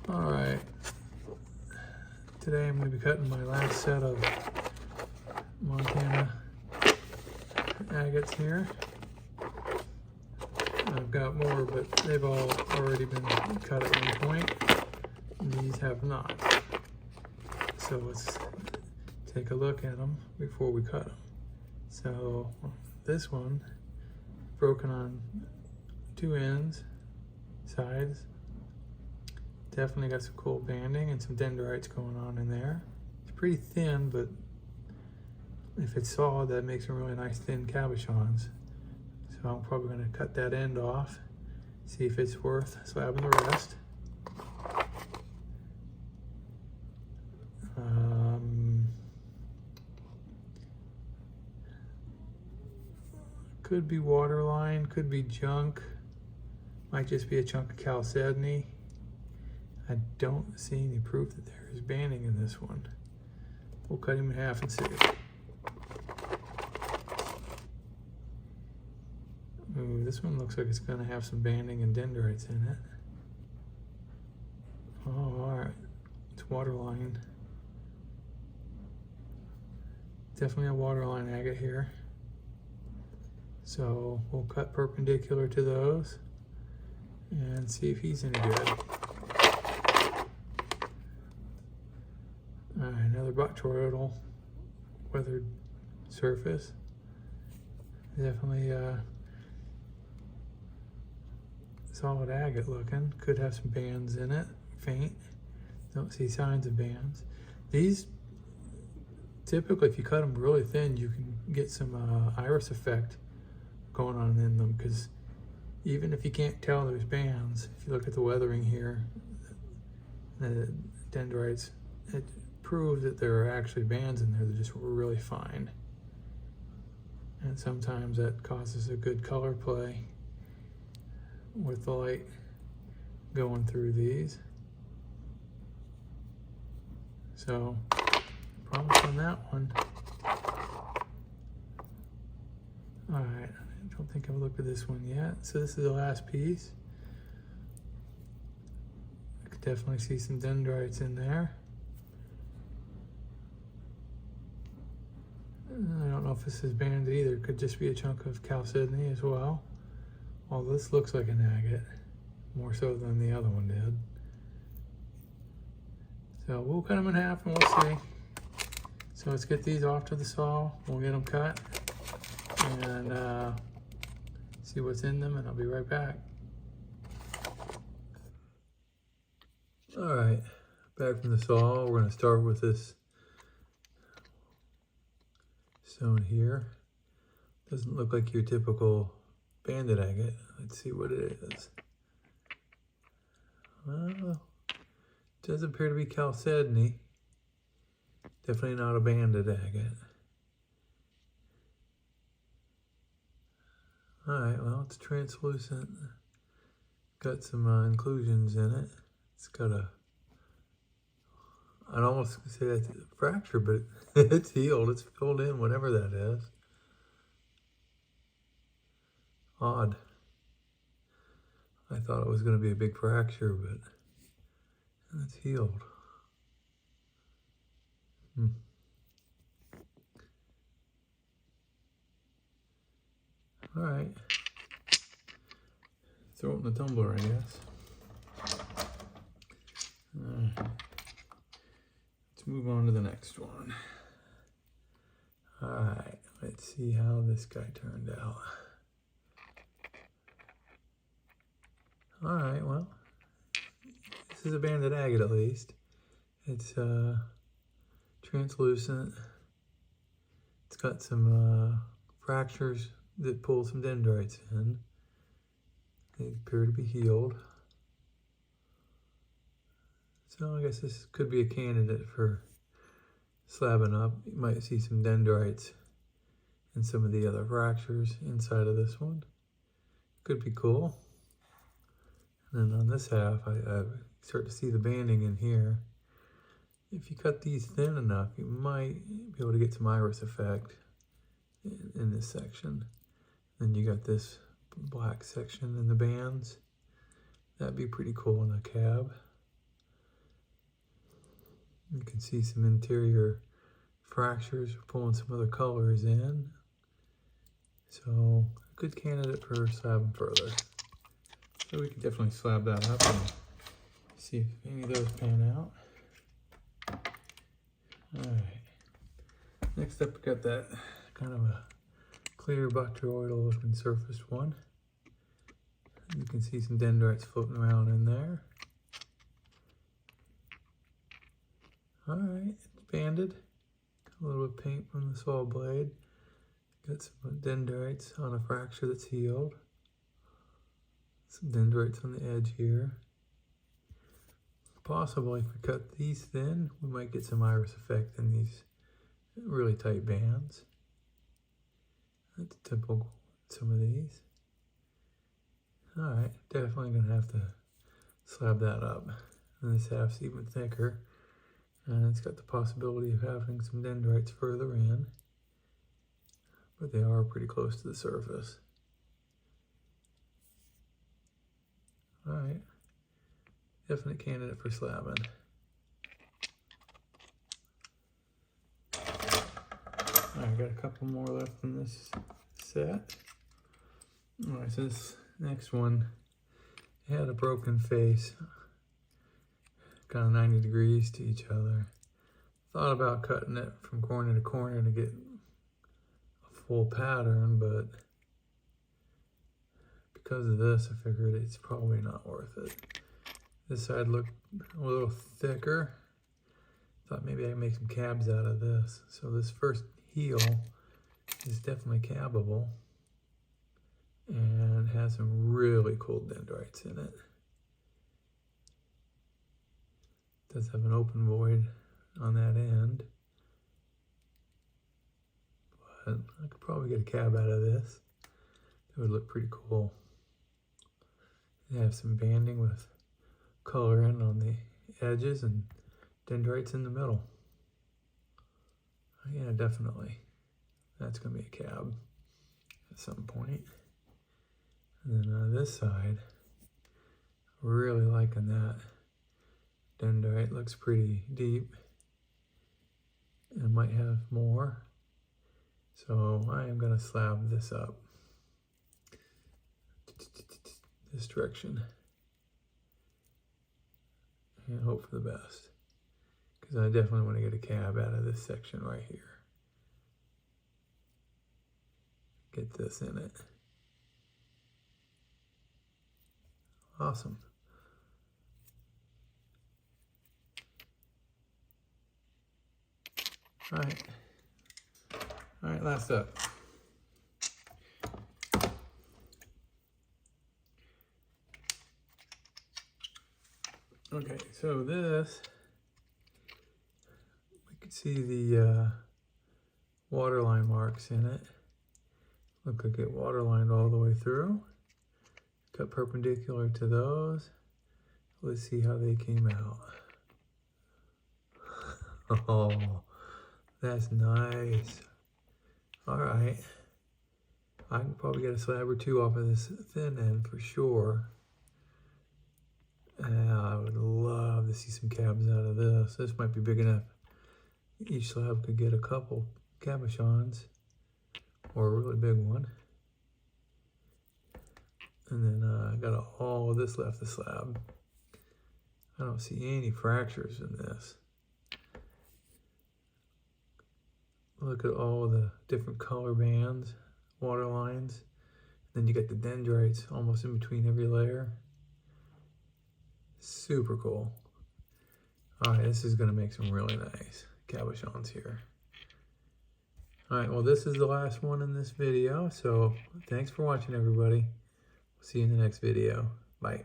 All right, today I'm going to be cutting my last set of Montana agates here. I've got more, but they've all already been cut at one point. These have not. So let's take a look at them before we cut them. So this one, broken on two ends, sides. Definitely got some cool banding and some dendrites going on in there. It's pretty thin, but if it's solid, that makes some really nice thin cabochons. So I'm probably going to cut that end off, see if it's worth slabbing the rest. Could be waterline, could be junk, might just be a chunk of chalcedony. I don't see any proof that there is banding in this one. We'll cut him in half and see. Ooh, this one looks like it's going to have some banding and dendrites in it. Oh, all right. It's waterline. Definitely a waterline agate here. So we'll cut perpendicular to those and see if he's any good. All right, another botryoidal weathered surface. Definitely solid agate looking. Could have some bands in it, faint. Don't see signs of bands. These, typically if you cut them really thin, you can get some iris effect going on in them, because even if you can't tell there's bands, if you look at the weathering here, the dendrites, it proves that there are actually bands in there that just really fine. And sometimes that causes a good color play with the light going through these. So, promise on that one. All right, I don't think I've looked at this one yet. So this is the last piece. I could definitely see some dendrites in there. I don't know if this is banded either. It could just be a chunk of chalcedony as well. Well, this looks like an agate, more so than the other one did. So we'll cut them in half and we'll see. So let's get these off to the saw. We'll get them cut and see what's in them, and I'll be right back. All right, back from the saw. We're gonna start with this stone here. Doesn't look like your typical banded agate. Let's see what it is. Well, it does appear to be chalcedony. Definitely not a banded agate. Alright, well, it's translucent. Got some inclusions in it. It's got a, I'd almost say that's a fracture, but it's healed. It's filled in, whatever that is. Odd. I thought it was going to be a big fracture, but it's healed. All right. Throw it in the tumbler, I guess. Let's move on to the next one. All right, let's see how this guy turned out. All right, well, this is a banded agate at least. It's translucent. It's got some fractures that pull some dendrites in. They appear to be healed. So I guess this could be a candidate for slabbing up. You might see some dendrites and some of the other fractures inside of this one. Could be cool. And then on this half, I start to see the banding in here. If you cut these thin enough, you might be able to get some iris effect in this section. Then you got this black section in the bands. That'd be pretty cool in a cab. You can see some interior fractures, pulling some other colors in. So, a good candidate for slabbing further. So we can definitely slab that up and see if any of those pan out. Alright. Next up, we got that kind of a clear bacterioidal looking surface one. You can see some dendrites floating around in there. Alright, it's banded. A little bit of paint from the saw blade. Got some dendrites on a fracture that's healed. Some dendrites on the edge here. Possibly if we cut these thin, we might get some iris effect in these really tight bands. That's typical some of these. Alright, definitely gonna have to slab that up. And this half's even thicker. And it's got the possibility of having some dendrites further in. But they are pretty close to the surface. Alright. Definite candidate for slabbing. Alright, got a couple more left in this set. Alright, so this next one had a broken face. Kind of 90 degrees to each other. Thought about cutting it from corner to corner to get a full pattern, but because of this, I figured it's probably not worth it. This side looked a little thicker. Thought maybe I could make some cabs out of this. So this first heel is definitely cabbable and has some really cool dendrites in it. Does have an open void on that end, but I could probably get a cab out of this. It would look pretty cool. They have some banding with color in on the edges and dendrites in the middle. Yeah, definitely. That's gonna be a cab at some point. And then on this side, really liking that. Dendrite looks pretty deep. It might have more. So I am going to slab this up. This direction. And hope for the best. Because I definitely want to get a cab out of this section right here. Get this in it. Awesome. All right, last up. Okay, so this, we can see the waterline marks in it. Look like it waterlined all the way through. Cut perpendicular to those. Let's see how they came out. Oh, that's nice. All right. I can probably get a slab or two off of this thin end for sure. I would love to see some cabs out of this. This might be big enough. Each slab could get a couple cabochons or a really big one. And then I got all of this left to slab. I don't see any fractures in this. Look at all the different color bands, water lines. Then you get the dendrites almost in between every layer. Super cool. All right, this is gonna make some really nice cabochons here. All right, well, this is the last one in this video. So thanks for watching, everybody. See you in the next video. Bye.